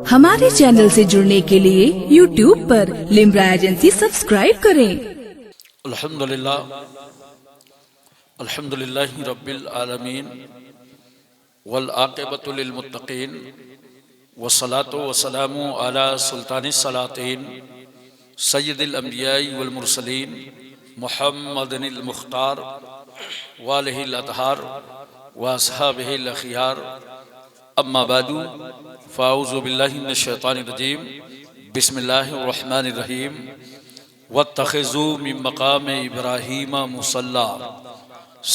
हमारे चैनल से जुड़ने के लिए YouTube पर लिम्रा एजेंसी सब्सक्राइब करें। अल्हम्दुलिल्लाहि रब्बिल आलमीन वल आक़िबतु लिल मुत्तक़ीन वस्सलातु वस्सलामु अला सुल्तानिस सलातीन सय्यिदिल अंबिया'i वल मुरसलीन मुहम्मदिनिल मुख्तार व आलिहिल अतहार व अस्हाबिहिल अखियार अम्मा बादु फ़ाऊज़ु बिल्लाहि मिनश शैतानिर रजीम बिस्मिल्लाहिर रहमानिर रहीम वत्तख़िज़ू मिन मक़ामि इब्राहीम मुसल्ला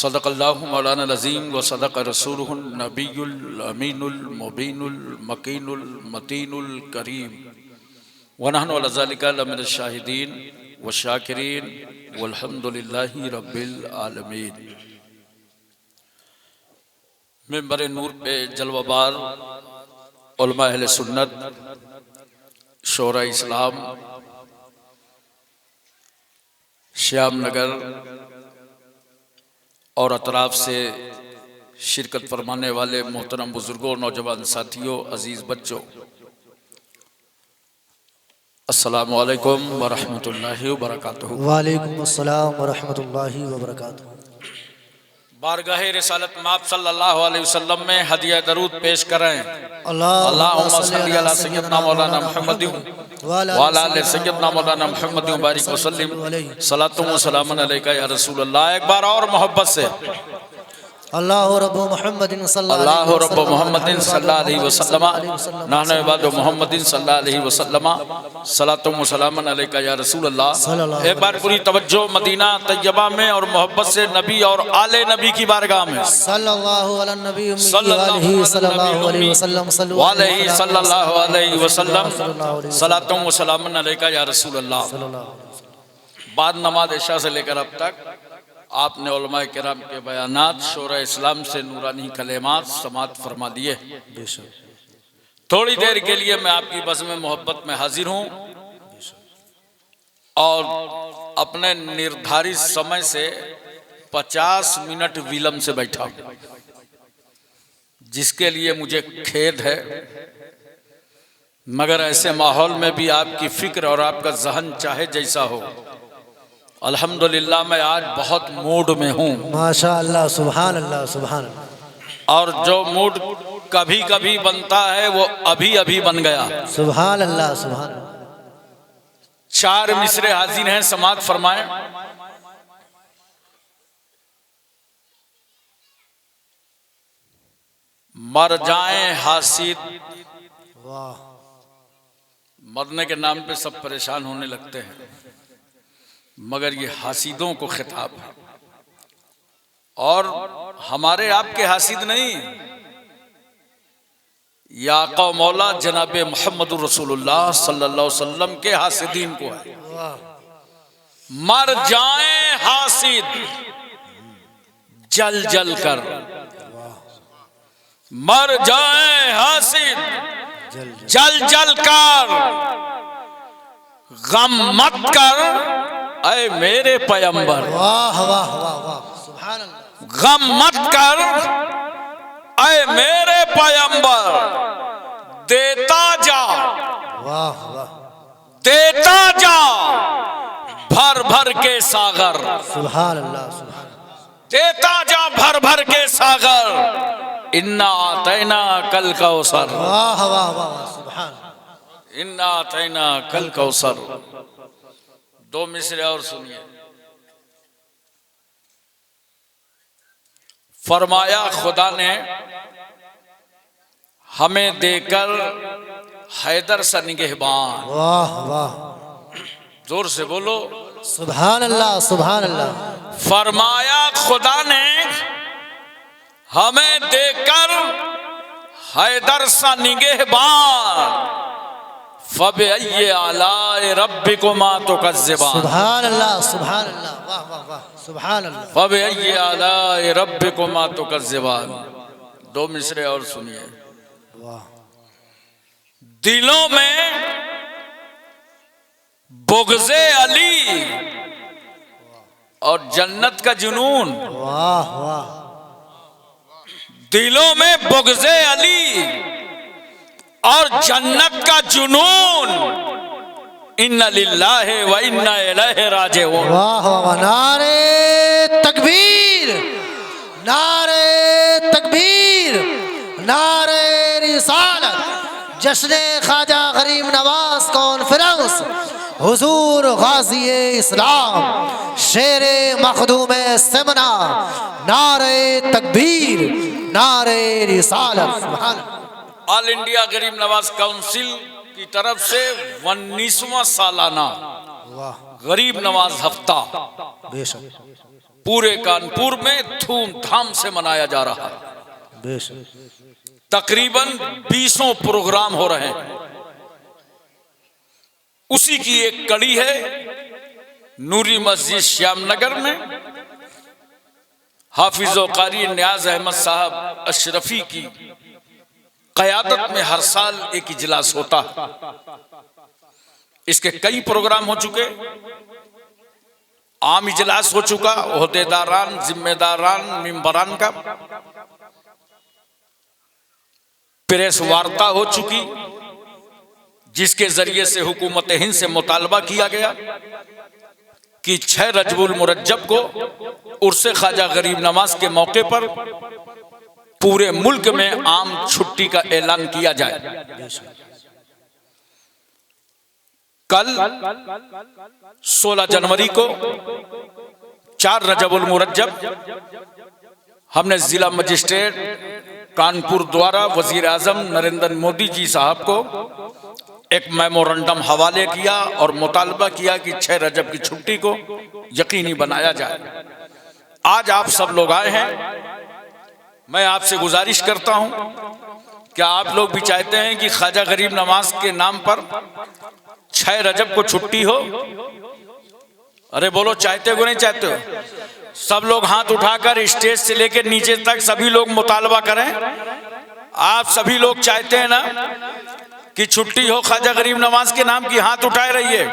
सदक़ल्लाहु मौलाना अज़ीम व सदक़ रसूलुहुन नबियुल अमीनुल मुबीनुल मकीनुल मतीनुल करीम व नहनु अला ज़ालिका लमिनश शाहिदीन व शाकिरीन वल्हम्दुलिल्लाहि रब्बिल आलमीन। मिंबर नूर पे जलवाबार उलमा अहले सुन्नत शोरा इस्लाम श्याम नगर और अतराफ से शिरकत फरमाने वाले मोहतरम बुजुर्गों, नौजवान साथियों, अजीज बच्चों, अस्सलामु अलैकुम व रहमतुल्लाहि व बरकातुहू। वालेकुम अस्सलाम व रहमतुल्लाहि व बरकातुहू। बारगाहे रिसालत माप सल्लल्लाहु अलैहि वसल्लम में हदिया दरूद पेश करें। अल्लाहुम्मा सल्ली अला सय्यदना मौलाना मुहम्मद व अला आलि सय्यदना मौलाना मुहम्मद व बारिक व सल्लिम सलातु व सलामुन अलैका या रसूल अल्लाह। एक बार और मोहब्बत से अल्लाहु रब्बु मुहम्मदिन सल्लल्लाहु अलैहि वसल्लम नहनु इबादु मुहम्मदिन सल्लल्लाहु अलैहि वसल्लम सलातु व सलामुन अलैका या रसूल अल्लाह। एक बार पूरी तवज्जो मदीना तैयबा में और मोहब्बत से नबी और आले नबी की बारगाह में सल्लल्लाहु अलैहि वसल्लम सलातु व सलामुन अलैका या रसूल अल्लाह। बाद नमाज इशा से लेकर अब तक आपने उलमा किराम के बयानात शोरा इस्लाम से नूरानी कलेमात समात फरमा दिए। थोड़ी देर के लिए मैं आपकी बज़्म मोहब्बत में हाजिर हूँ और अपने निर्धारित समय से 50 मिनट विलंब से बैठा हूँ, जिसके लिए मुझे खेद है, मगर ऐसे माहौल में भी आपकी फिक्र और आपका जहन चाहे जैसा हो, अल्हम्दुलिल्लाह मैं आज बहुत मूड में हूँ। माशाअल्लाह, सुभान अल्लाह, सुभान अल्लाह। और जो मूड कभी कभी बनता है वो अभी अभी बन गया। सुभान अल्लाह, सुभान अल्लाह। 4 मिसरे हाजिर हैं, समात फरमाएं। मर जाएं हासिद। वाह। मरने के नाम पे सब परेशान होने लगते हैं, मगर ये हासिदों को खिताब है और हमारे आपके हासिद नहीं, या आका मौला जनाबे मोहम्मद रसूलुल्लाह सल्लल्लाहु अलैहि वसल्लम के हासिदीन को है। मर जाएं हासिद जल जल कर, मर जाएं हासिद जल जल कर, गम मत कर ऐ मेरे पैगंबर। वाह वाह वाह वाह, सुभान अल्लाह। गम मत कर ऐ मेरे पैगंबर, देता जा, वाह वाह, देता जा भर भर के सागर। सुभान अल्लाह, सुभान। देता जा भर भर के सागर, इन्ना आतैना कल कौसर। वाह वाह वाह, सुभान। इन्ना आतैना कल कौसर। 2 मिसरे और सुनिए। फरमाया खुदा ने हमें देकर हैदर सा निगहबान। वाह वाह, जोर से बोलो सुभान अल्लाह, सुभान अल्लाह। फरमाया खुदा ने हमें देकर हैदर सा निगहबान, फबअय्यि आलाए रब्बिकुमा तुकज़्ज़िबान। सुभान अल्लाह, सुभान अल्लाह, वाह वाह वाह, सुभान अल्लाह। फबअय्यि आलाए रब्बिकुमा तुकज़्ज़िबान। 2 मिसरे और सुनिए। वाह। दिलों में बुग़्ज़े अली और जन्नत का जुनून। वाह वाह। दिलों में बुग़्ज़े अली और जन्नत का जुनून, इन्ना लिल्लाहि व इन्ना इलैहि राजिऊन। वाह वाह, नारे तकबीर, नारे तकबीर, नारे रिसालत, जश्न ख्वाजा गरीब नवाज कॉन्फ्रेंस, हुजूर गाजी इस्लाम, शेरे मखदूम सिमना, नारे तकबीर, नारे रिसालत। सुभान ऑल इंडिया गरीब नवाज काउंसिल की तरफ से 19वां सालाना गरीब नवाज हफ्ता बेशक पूरे कानपुर में धूमधाम से मनाया जा रहा है। बेशक तकरीबन 20 प्रोग्राम हो रहे हैं। उसी की एक कड़ी है नूरी मस्जिद श्यामनगर में हाफिज व कारी नियाज अहमद साहब अशरफी की क़यादत में हर साल एक इजलास होता है। इसके कई प्रोग्राम हो चुके, आम इजलास हो चुका, ओहदेदारान जिम्मेदारान मिंबरान का, प्रेस वार्ता हो चुकी जिसके जरिए से हुकूमत हिंद से मुतालबा किया गया कि 6 रजबुल मुरज्जब को उर्से ख्वाजा गरीब नवाज के मौके पर पूरे मुल्क में आम छुट्टी का ऐलान किया जाए। कल 16 जनवरी को 4 रजबुल मुरज्जब हमने जिला मजिस्ट्रेट कानपुर द्वारा वजीर आजम नरेंद्र मोदी जी साहब को एक मेमोरेंडम हवाले किया और मुतालबा किया कि 6 रजब की छुट्टी को यकीनी बनाया जाए। आज आप सब लोग आए हैं, मैं आपसे गुजारिश करता हूं, क्या आप लोग भी चाहते हैं कि ख्वाजा गरीब नवाज के नाम पर 6 रजब को छुट्टी हो? अरे बोलो, चाहते हो नहीं चाहते हो? सब लोग हाथ उठाकर स्टेज से लेकर नीचे तक सभी लोग मुतालबा करें। आप सभी लोग चाहते हैं ना कि छुट्टी हो ख्वाजा गरीब नवाज के नाम की? हाथ उठाए रहिए,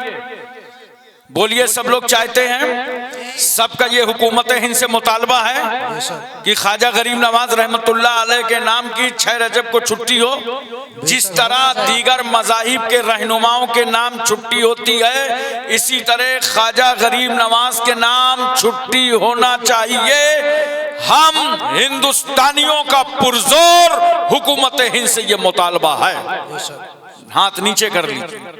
बोलिए सब लोग चाहते हैं। सबका ये हुकूमत हिंद से मुतालबा है कि ख्वाजा गरीब नवाज रहमतुल्लाह अलैह के नाम की 6 रजब को छुट्टी हो। जिस तरह दीगर मज़ाहिब के रहनुमाओं के नाम छुट्टी होती है, इसी तरह ख्वाजा गरीब नवाज के नाम छुट्टी होना चाहिए। हम हिंदुस्तानियों का पुरजोर हुकूमत हिंद से ये मुतालबा है। हाथ नीचे कर लीजिए।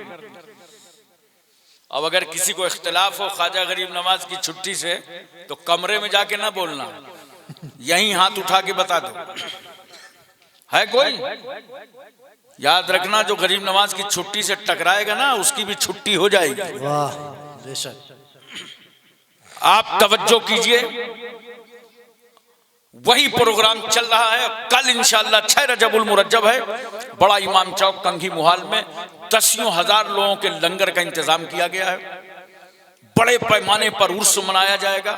अब अगर किसी को इख्तिलाफ हो ख्वाजा गरीब नवाज की छुट्टी से, तो कमरे में जाके ना बोलना, यहीं हाथ उठा के बता दो। है कोई? याद रखना, जो गरीब नवाज की छुट्टी से टकराएगा ना, उसकी भी छुट्टी हो जाएगी। वाह बेशक। आप तवज्जो कीजिए, वही प्रोग्राम चल रहा है। कल इंशाअल्लाह 6 रजबुल मुरज्जब है। बड़ा इमाम चौक कंघी मुहाल में 10,000 लोगों के लंगर का इंतजाम किया गया है। बड़े पैमाने पर उर्स मनाया जाएगा।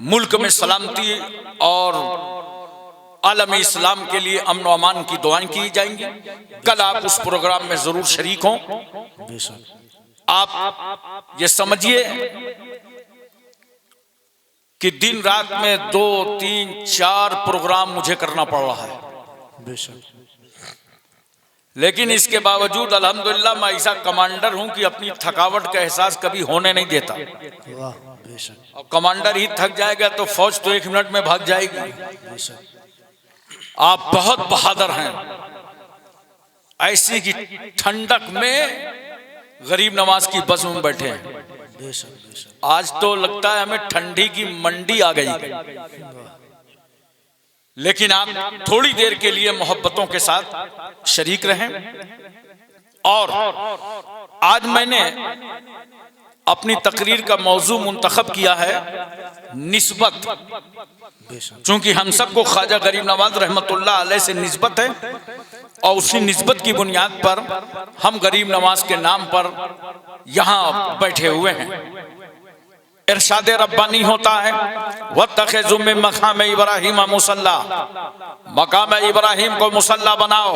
मुल्क में सलामती और आलम इस्लाम के लिए अमन व अमान की दुआएं की जाएंगी। कल आप उस प्रोग्राम में जरूर शरीक हों। आप ये समझिए कि दिन रात में 2, 3, 4 प्रोग्राम मुझे करना पड़ रहा है, लेकिन इसके बावजूद अल्हम्दुलिल्लाह मैं ऐसा कमांडर हूं कि अपनी थकावट का एहसास कभी होने नहीं देता। और कमांडर ही थक जाएगा तो फौज तो 1 मिनट में भाग जाएगी। आप बहुत बहादुर हैं। ऐसी की ठंडक में गरीब नवाज की बस में बैठे हैं। आज तो लगता है हमें ठंडी की मंडी आ गई। लेकिन आप थोड़ी देर के लिए मोहब्बतों के साथ शरीक रहें। और आज मैंने अपनी तकरीर का मौजू मुंतखब किया है निस्बत, चूंकि हम सबको ख्वाजा गरीब नवाज रहमतुल्लाह अलैह से निस्बत है और उसी निस्बत की बुनियाद पर हम गरीब नवाज के नाम पर यहाँ बैठे हुए हैं। इरशाद रब्बानी होता है, वत्तखिज़ू मिन मक़ाम इब्राहीम मुसल्ला, मकाम इब्राहिम को मुसल्ला बनाओ,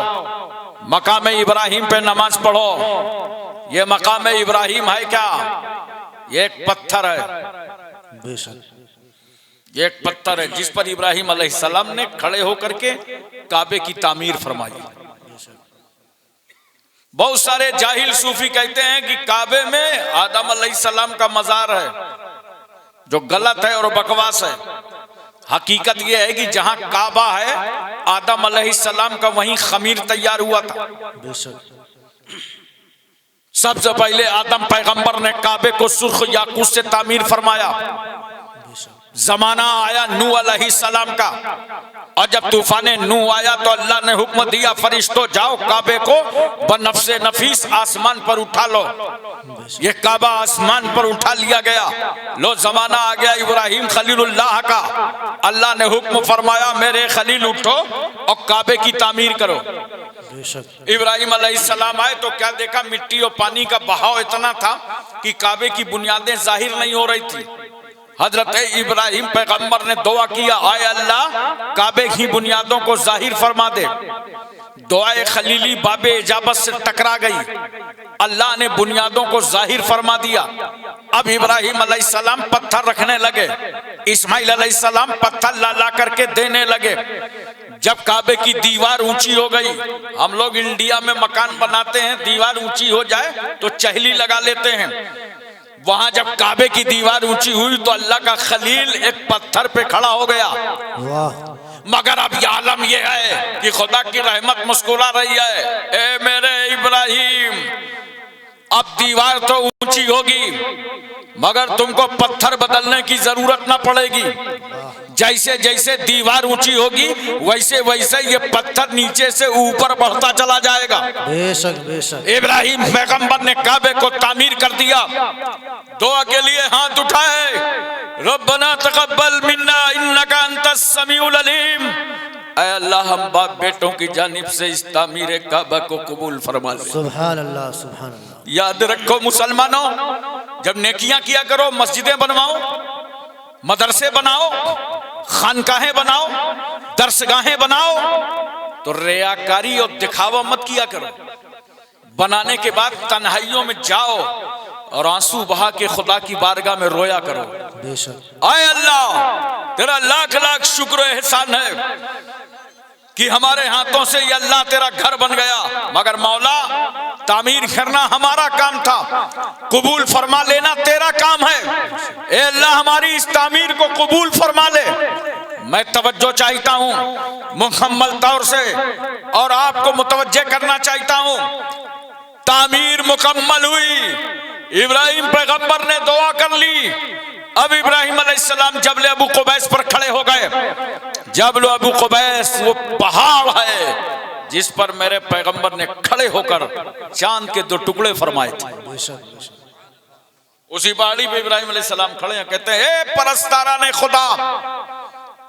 मकाम इब्राहिम पे नमाज पढ़ो। ये मकाम इब्राहिम है क्या? ये एक पत्थर है। ये एक पत्थर है जिस पर इब्राहिम अलैहिस्सलाम ने खड़े होकर के काबे की तामीर फरमाई। बहुत सारे जाहिल सूफी कहते हैं कि काबे में आदम अलैहिस्सलाम का मजार है, जो गलत है और बकवास है। हकीकत यह है कि जहां काबा है आदम अलैहिस्सलाम का वहीं खमीर तैयार हुआ था। सबसे पहले आदम पैगंबर ने काबे को सुर्ख याकूत से तामीर फरमाया। जमाना आया नूह अलैहिस्सलाम का, और जब तूफान नूह आया तो अल्लाह ने हुक्म दिया फरिश्तों जाओ काबे को बनफ्से नफीस आसमान पर उठा लो। ये काबा आसमान पर उठा लिया गया। लो जमाना आ गया इब्राहिम खलीलुल्लाह का। अल्लाह ने हुक्म फरमाया मेरे खलील उठो और काबे की तामीर करो। इब्राहिम अलैहिस्सलाम आए तो क्या देखा, मिट्टी और पानी का बहाव इतना था कि काबे की बुनियादें जाहिर नहीं हो रही थी। हजरत इब्राहिम पैगंबर ने दुआ किया, आए अल्लाह काबे की बुनियादों को जाहिर फरमा दे। दुआए खलीली बाबे इजाबत से टकरा गई। अल्लाह ने बुनियादों को जाहिर फरमा दिया। अब इब्राहिम अलैहिस्सलाम पत्थर रखने लगे, इस्माइल अलैहिस्सलाम पत्थर ला ला करके देने लगे। जब काबे की दीवार ऊंची हो गई, हम लोग इंडिया में मकान बनाते हैं, दीवार ऊंची हो जाए तो चहली लगा लेते हैं। वहां जब काबे की दीवार ऊंची हुई तो अल्लाह का खलील एक पत्थर पे खड़ा हो गया। मगर अब ये आलम यह है कि खुदा की रहमत मुस्कुरा रही है, ए मेरे इब्राहिम अब दीवार तो ऊंची होगी मगर तुमको पत्थर बदलने की जरूरत ना पड़ेगी। जैसे जैसे दीवार ऊंची होगी वैसे वैसे ये पत्थर नीचे से ऊपर बढ़ता चला जाएगा। बेशक बेशक। इब्राहिम पैगंबर ने काबे को तामीर कर दिया। दुआ के लिए हाथ उठाए, रब्बना तकब्बल मिन्ना इन्नका अंतस समीउल अलीम। ऐ अल्लाह हम बाप बेटों की जानिब से इस तामीर काबा को कबूल फरमा ले। सुभान अल्लाह सुभान अल्लाह। याद रखो मुसलमानों, जब नेकियां किया करो, मस्जिदें बनवाओ, मदरसे बनाओ, खानकाहें बनाओ, दरसगाहें बनाओ, तो रियाकारी और दिखावा मत किया करो। बनाने के बाद तन्हाइयों में जाओ और आंसू बहा के खुदा की बारगाह में रोया करो। बेशक। आए अल्लाह तेरा लाख लाख शुक्र एहसान है कि हमारे हाथों से ये अल्लाह तेरा घर बन गया, मगर मौला तामीर करना हमारा काम था, कबूल फरमा लेना तेरा काम है। ए अल्लाह हमारी इस तामीर को कबूल फरमा ले। मैं तवज्जो चाहता हूँ मुकम्मल तौर से और आपको मुतवज्जे करना चाहता हूँ। तामीर मुकम्मल हुई, इब्राहिम पैगंबर ने दुआ कर ली। अब इब्राहिम अलैहिस्सलाम जबल अबू कुबैस पर खड़े हो गए। जबल अबू कुबैस वो पहाड़ है जिस पर मेरे पैगंबर ने खड़े होकर चांद के 2 टुकड़े फरमाए थे। उसी पहाड़ी पे इब्राहिम अलैहिस्सलाम खड़े हैं, कहते हैं परस्तारा ने खुदा,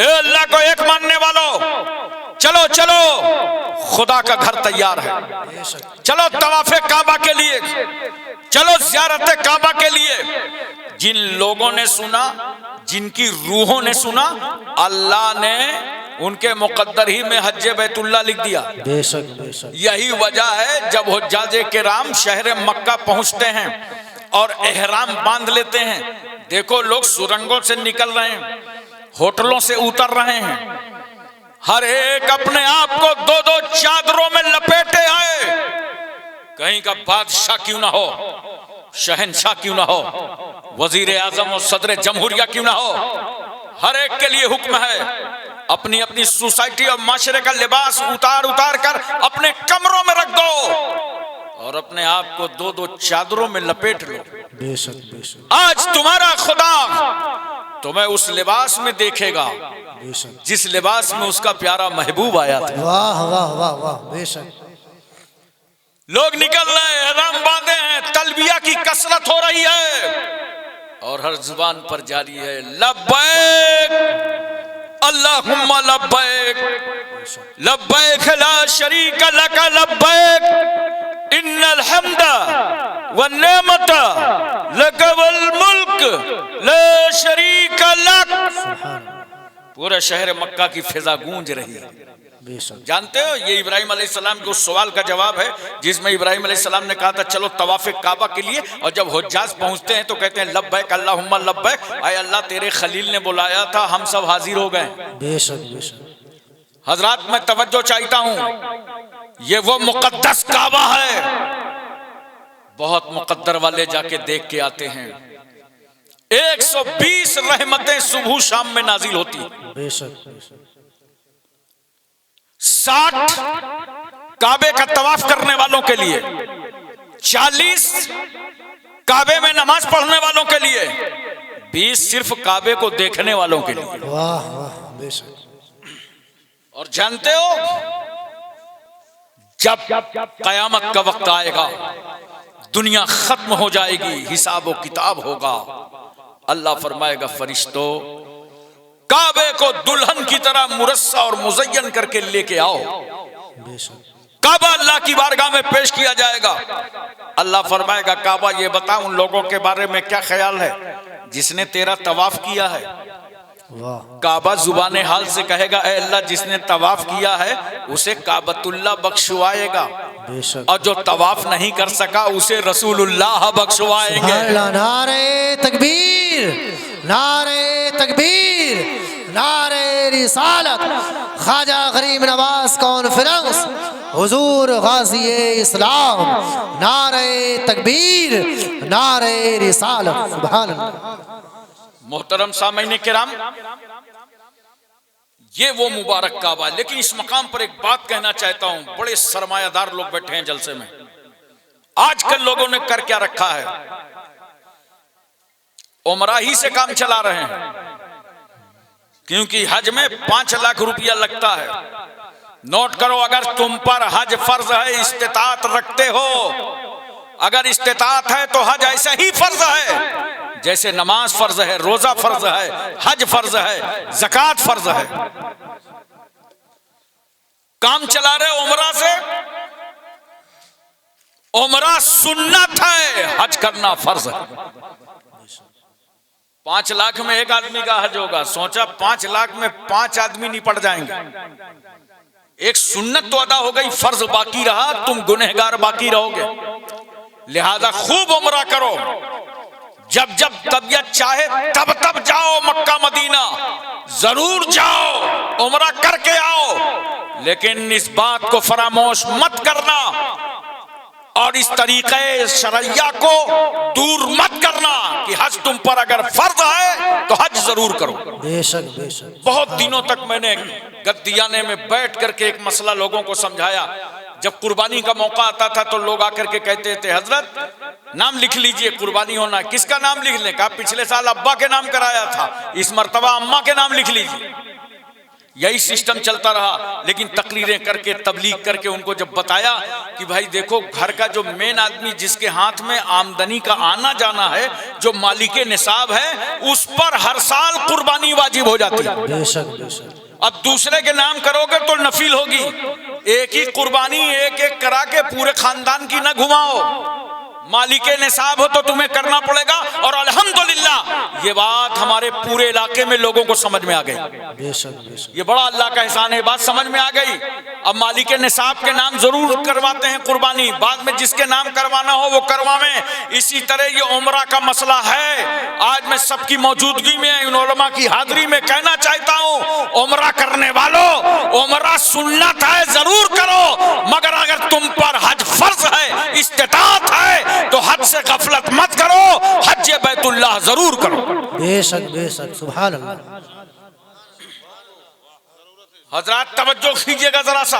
ए अल्लाह को एक मानने वालों, चलो चलो खुदा का घर तैयार है, चलो तवाफे काबा के लिए, चलो ज़ियारत काबा के लिए। जिन लोगों ने सुना, जिनकी रूहों ने सुना, अल्लाह ने उनके मुकद्दर ही में हज्जे बैतुल्लाह लिख दिया। बेशक बेशक। यही वजह है जब हुज्जाजे किराम शहर मक्का पहुंचते हैं और एहराम बांध लेते हैं, देखो लोग सुरंगों से निकल रहे हैं, होटलों से उतर रहे हैं, हर एक अपने आप को 2-2 चादरों में लपेटे आए। कहीं का बादशाह क्यों ना हो, शहंशाह क्यों ना हो, वजीर आजम और सदर जमहूरिया क्यों ना हो, हर एक के लिए हुक्म है अपनी अपनी सोसाइटी और माशरे का लिबास उतार उतार कर अपने कमरों में रख दो और अपने आप को 2-2 चादरों में लपेट लो। बेशक बेशक। आज तुम्हारा खुदा तुम्हें उस लिबास में देखेगा जिस लिबास में उसका प्यारा महबूब आया था। वाह वाह वाह वाह। बेशक। लोग निकल रहे हैं, एहराम बांधे हैं, तलबिया की कसरत हो रही है और हर जुबान पर जारी है लब्बैक अल्लाहुम्मा लब्बैक लब्बैक ला शरीक लक लब्बैक इन्नल हम्दा वन नेमत लक वल मुल्क ला शरीक लक। पूरे शहर मक्का की फिजा गूंज रही है। बेशक। जानते हो ये इब्राहिम अलैहिस्सलाम के उस सवाल का जवाब है जिसमें इब्राहिम अलैहिस्सलाम ने कहा था चलो तवाफ़े काबा के लिए, और जब हुज्जाज पहुंचते हैं तो कहते हैं लब्बैक अल्लाहुम्मा लब्बैक, आए अल्लाह तेरे खलील ने बुलाया था, हम सब हाजिर हो गए। बेशक बेशक। हजरात मैं तवज्जो चाहता हूं, ये वो मुकद्दस काबा है, बहुत मुकद्दर वाले जाके देख के आते हैं। 120 रहमतें सुबह शाम में नाजिल होती। बेशक। 60 काबे का तवाफ करने वालों के लिए, 40 काबे में नमाज पढ़ने वालों के लिए, 20 सिर्फ काबे को देखने वालों के लिए। वाह वाह बेशक। और जानते हो जब कयामत का वक्त आएगा, दुनिया खत्म हो जाएगी, हिसाब व किताब होगा, अल्लाह फरमाएगा फरिश्तों काबे को दुल्हन की तरह मुरस्सा और मुज़य्यन करके लेके आओ। काबा अल्लाह की बारगाह में पेश किया जाएगा। अल्लाह फरमाएगा काबा ये बता उन लोगों के बारे में क्या ख्याल है जिसने तेरा तवाफ किया है। काबा जुबान हाल से कहेगा ऐ अल्लाह जिसने तवाफ किया है उसे काबतुल्लाह बख्शवाएगा, और जो तवाफ नहीं कर सका उसे रसूलुल्लाह बख्शवाएंगे। नारे तकबीर, नारे तकबीर, नारे रिसालत, ख्वाजा गरीब नवाज कॉन्फ्रेंस, हुजूर गाज़ी इस्लाम, नारे तकबीर, नारे रिसालत। सुभान अल्लाह। मोहतरम सामईन किराम, ये वो मुबारक काबा। लेकिन इस मकाम पर एक बात कहना चाहता हूं, बड़े सरमायादार लोग बैठे हैं जलसे में। आजकल लोगों ने कर क्या रखा है, उमरा ही से काम चला रहे हैं, क्योंकि हज में 5 लाख रुपया लगता है। नोट करो, अगर तुम पर हज फर्ज है, इस्तिताअत रखते हो, अगर इस्तिताअत है तो हज ऐसा ही फर्ज है जैसे नमाज फर्ज है, रोजा फर्ज है, हज फर्ज है, ज़कात फर्ज है। काम चला रहे उमरा से, उमरा सुन्नत है, हज करना फर्ज है। 5 लाख में एक आदमी का हज होगा, सोचा 5 लाख में 5 आदमी निपट जाएंगे। एक सुन्नत तो अदा हो गई, फर्ज बाकी रहा, तुम गुनहगार बाकी रहोगे। लिहाजा खूब उमरा करो, जब जब तबीयत चाहे तब तब जाओ मक्का मदीना, जरूर जाओ, उमरा करके आओ। लेकिन इस बात को फरामोश मत करना और इस तरीके शरैया को दूर मत करना कि हज तुम पर अगर फर्ज है तो हज जरूर करो। बेशक बेशक। बहुत दिनों तक मैंने गद्दियाने में बैठ करके एक मसला लोगों को समझाया। जब कुर्बानी का मौका आता था तो लोग आकर के कहते थे हजरत नाम लिख लीजिए, कुर्बानी होना। किसका नाम लिख लें? कहा पिछले साल अब्बा के नाम कराया था, इस मर्तबा अम्मा के नाम लिख लीजिए। यही सिस्टम चलता रहा। लेकिन तकरीरें करके, तबलीग करके उनको जब बताया कि भाई देखो, घर का जो मेन आदमी जिसके हाथ में आमदनी का आना जाना है, जो मालिके निसाब है, उस पर हर साल कुर्बानी वाजिब हो जाती है। बेशक बेशक। अब दूसरे के नाम करोगे तो नफिल होगी। एक ही कुर्बानी एक एक करा के पूरे खानदान की ना घुमाओ। मालिके निसाब हो तो तुम्हें करना पड़ेगा। और अल्हम्दुलिल्लाह ये बात हमारे पूरे इलाके में लोगों को समझ में आ गई। बेशक बेशक। ये बड़ा अल्लाह का एहसान है, बात समझ में आ गई। अब मालिके निसाब के नाम जरूर करवाते हैं कुर्बानी, बाद में जिसके नाम करवाना हो वो करवावें। इसी तरह ये उमरा का मसला है। आज मैं सबकी मौजूदगी में, इन उलमा की हाजिरी में कहना चाहता हूँ, उमरा करने वालों, उमरा सुन्नत है, जरूर करो। मगर अगर तुम पर हज फर्ज है, इस्तिताअत है, तो हज से गफलत मत करो, हज बैतुल्लाह जरूर करो। बेशक बेशक। सुभान अल्लाह। हजरात तवज्जो कीजिएगा जरा सा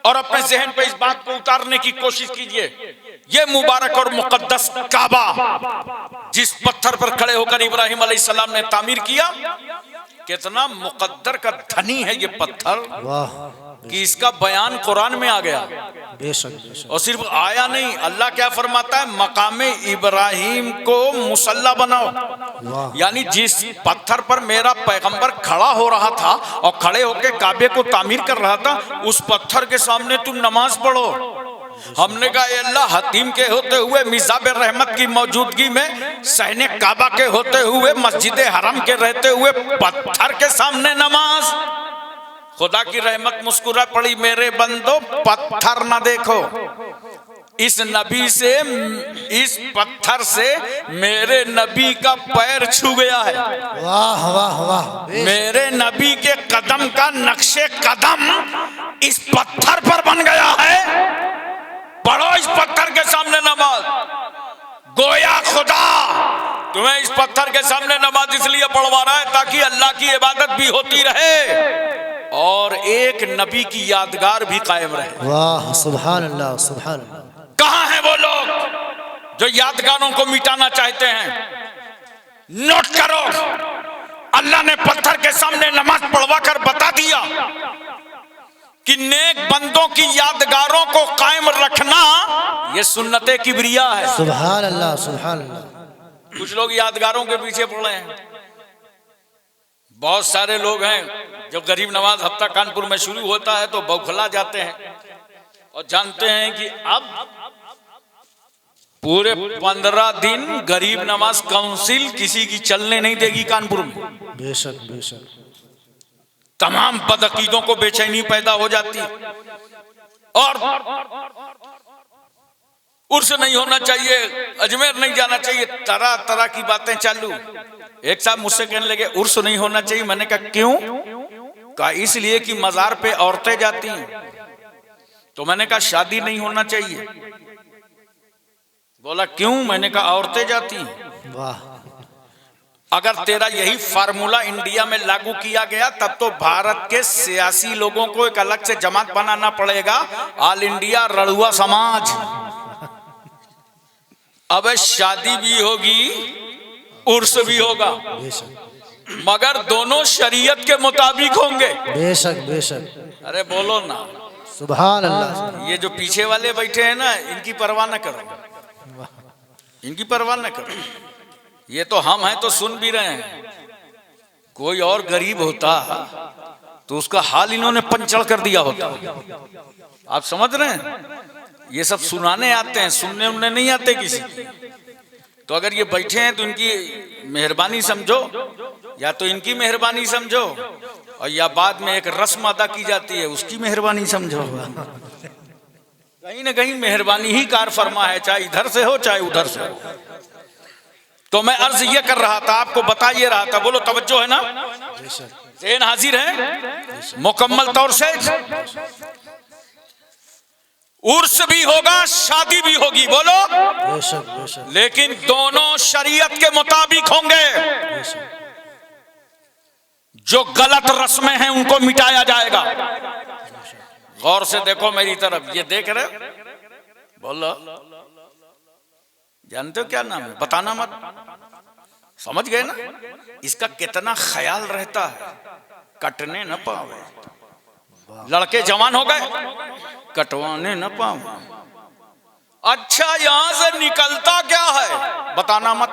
और अपने जहन पे इस बात को उतारने की कोशिश कीजिए। ये मुबारक और मुकद्दस काबा जिस पत्थर पर खड़े होकर इब्राहिम अलैहिस्सलाम ने तामीर किया, कितना मुकद्दर का धनी है ये पत्थर। वाह। कि इसका बयान कुरान में आ गया। बेशक बेशक। और सिर्फ आया नहीं, अल्लाह क्या फरमाता है, मकामे इब्राहिम को मुसल्ला बनाओ। यानी जिस पत्थर पर मेरा पैगंबर खड़ा हो रहा था और खड़े होकर काबे को तामीर कर रहा था, उस पत्थर के सामने तुम नमाज पढ़ो। हमने कहा अल्लाह, हतीम के होते हुए, मिज़ाब रहमत की मौजूदगी में, सहने काबा के होते हुए, मस्जिद हरम के रहते हुए पत्थर के सामने नमाज। खुदा की रहमत मुस्कुरा पड़ी, मेरे बंदो पत्थर न देखो, इस नबी से, इस पत्थर से मेरे नबी का पैर छू गया है। वाह वाह वाह, मेरे नबी के कदम का नक्शे कदम इस पत्थर पर बन गया है। पढ़ो इस पत्थर के सामने नमाज। गोया खुदा तुम्हें इस पत्थर के सामने नमाज इसलिए पढ़वा रहा है ताकि अल्लाह की इबादत भी होती रहे और एक नबी की यादगार भी कायम रहे। वाह सुभान अल्लाह सुभान अल्लाह। कहां हैं वो लोग जो यादगारों को मिटाना चाहते हैं? नोट करो, अल्लाह ने पत्थर के सामने नमाज पढ़वा कर बता दिया कि नेक बंदों की यादगारों को कायम रखना ये सुन्नते किबरिया है। सुभान अल्लाह सुभान अल्लाह। कुछ लोग यादगारों के पीछे पड़े हैं। बहुत सारे लोग हैं जो गरीब नवाज हफ्ता कानपुर में शुरू होता है तो बौखला जाते हैं और जानते हैं कि अब पूरे 15 दिन गरीब नवाज काउंसिल किसी की चलने नहीं देगी कानपुर में। बेशक बेशक। तमाम बदअकीदों को बेचैनी पैदा हो जाती और उर्स नहीं होना चाहिए, अजमेर नहीं जाना चाहिए, तरह तरह की बातें चालू। एक साहब मुझसे कहने लगे उर्स नहीं होना चाहिए। मैंने कहा क्यों? कहा इसलिए कि मजार पे औरतें जाती हैं। तो मैंने कहा शादी नहीं होना चाहिए। बोला क्यों? मैंने कहा औरतें जाती हैं। वाह। अगर तेरा यही फार्मूला इंडिया में लागू किया गया तब तो भारत के सियासी लोगों को एक अलग से जमात बनाना पड़ेगा, ऑल इंडिया रड़ुआ समाज। अब शादी भी होगी, उर्स भी होगा, मगर दोनों शरीयत के मुताबिक होंगे। बेशक बेशक। अरे बोलो ना सुभान अल्लाह। ये जो पीछे वाले बैठे हैं ना, इनकी परवाह न करो, इनकी परवाह न करो। ये तो हम हैं तो सुन भी रहे हैं। कोई और गरीब होता तो उसका हाल इन्होंने पंचड़ कर दिया होता। आप समझ रहे हैं? ये सब सुनाने आते हैं, सुनने उनने नहीं आते किसी। तो अगर ये बैठे हैं तो इनकी मेहरबानी समझो, या तो इनकी मेहरबानी समझो, और या बाद में एक रस्म अदा की जाती है उसकी मेहरबानी समझो। कहीं ना कहीं मेहरबानी ही कार फरमा है, चाहे इधर से हो चाहे उधर से हो। तो मैं अर्ज ये कर रहा था, आपको बता ये रहा था, बोलो तवज्जो है ना? ज़हन हाजिर है मुकम्मल तौर से? उर्स भी होगा, शादी भी होगी, बोलो बेशक बेशक। लेकिन दोनों शरीयत के मुताबिक होंगे। जो गलत रस्में हैं उनको मिटाया जाएगा। गौर से देखो मेरी तरफ, ये देख रहे? बोलो जानते हो क्या नाम है? बताना मत, समझ गए ना? इसका कितना ख्याल रहता है, कटने न पावे। लड़के जवान हो गए, कटवाने न पावे। अच्छा यहां से निकलता क्या है बताना मत,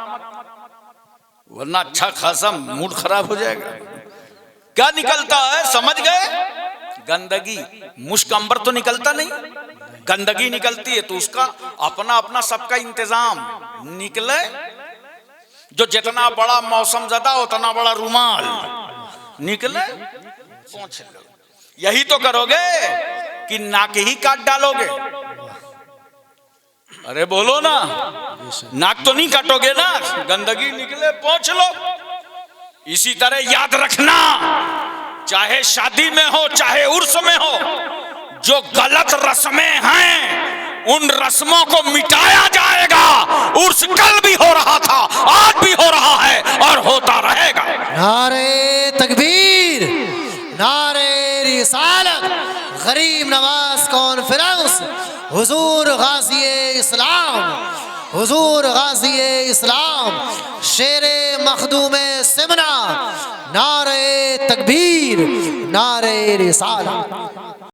वरना अच्छा खासा मूड खराब हो जाएगा। क्या निकलता है समझ गए? गंदगी। मुश्क अंबर तो निकलता नहीं, गंदगी निकलती है। तो उसका अपना अपना सबका इंतजाम। निकले जो जितना बड़ा मौसम ज़दा उतना बड़ा रुमाल, निकले पहुंच लो। यही तो करोगे कि नाक ही काट डालोगे? अरे बोलो ना, नाक तो नहीं काटोगे ना, गंदगी निकले पहुंच लो। इसी तरह याद रखना, चाहे शादी में हो चाहे उर्स में हो, जो गलत रस्में हैं उन रस्मों को मिटाया जाएगा। उर्स कल भी हो रहा था, आज भी हो रहा है और होता रहेगा। नारे तकबीर, नारे रिसालत, गरीब नवाज कॉन्फ्रेंस, हुजूर गाज़ी इस्लाम, हुजूर गाज़ी इस्लाम, शेरे मखदूमे सिमना, नारे तकबीर, नारे रिसालत।